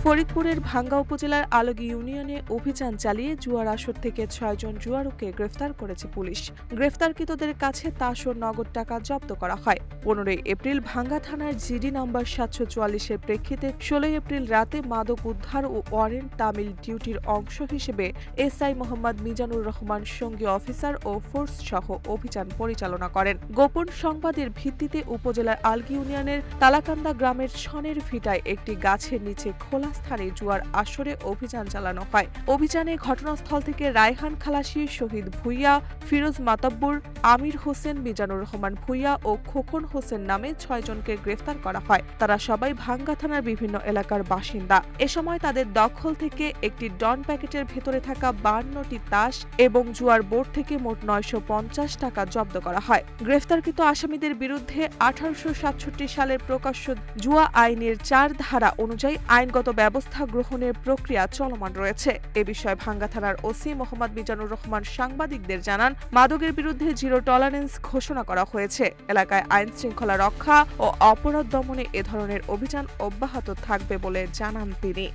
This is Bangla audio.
ফরিদপুরের ভাঙ্গা উপজেলার আলগী ইউনিয়নে অভিযান চালিয়ে জুয়ার আসর থেকে ৬ জন জুয়ারুকে গ্রেফতার করেছে পুলিশ। গ্রেফতারকৃতদের কাছে তাস ও নগদ টাকা জব্দ করা হয়। ১৫ এপ্রিল ভাঙ্গা থানার জিডি নম্বর ৭৪৪-এর প্রেক্ষিতে ১৬ এপ্রিল রাতে মাদক উদ্ধার ও ওয়ারেন্ট তামিল ডিউটির অংশ হিসেবে এসআই মোহাম্মদ মিজানুর রহমান সঙ্গী অফিসার ও ফোর্স সহ অভিযান পরিচালনা করেন। গোপন সংবাদের ভিত্তিতে উপজেলার আলগী ইউনিয়নের তালাকান্দা গ্রামের ছনের ভিটায় একটি গাছের নিচে খোলা স্থানে জুয়ার আসরে অভিযান চালানো হয়। অভিযানে ঘটনাস্থল থেকে রায়হান খালাসি, শহীদ ভুইয়া, ফিরোজ মাতাব্বর, আমির হোসেন, মিজানুর রহমান ভুইয়া ও খোকন হোসেন নামে ৬ জনকে গ্রেফতার করা হয়। তারা সবাই ভাঙ্গা থানার বিভিন্ন এলাকার বাসিন্দা। এ সময় তাদের দখল থেকে একটি ডন প্যাকেটের ভেতরে থাকা ৫২টি তাস এবং জুয়ার বোর্ড থেকে মোট ৯৫০ টাকা জব্দ করা হয়। গ্রেফতারকৃত আসামিদের বিরুদ্ধে ১৮৬৭ সালের প্রকাশ্য জুয়া আইনের ৪ ধারা অনুযায়ী আইনগত ব্যবস্থা গ্রহণের প্রক্রিয়া চলমান রয়েছে। এ বিষয়ে ভাঙ্গা থানার ওসি মোহাম্মদ মিজানুর রহমান সাংবাদিকদের জানান, মাদকের বিরুদ্ধে জিরো টলারেন্স ঘোষণা করা হয়েছে। এলাকায় আইন শৃঙ্খলা রক্ষা ও অপরাধ দমনে এ ধরনের অভিযান অব্যাহত থাকবে বলে জানান তিনি।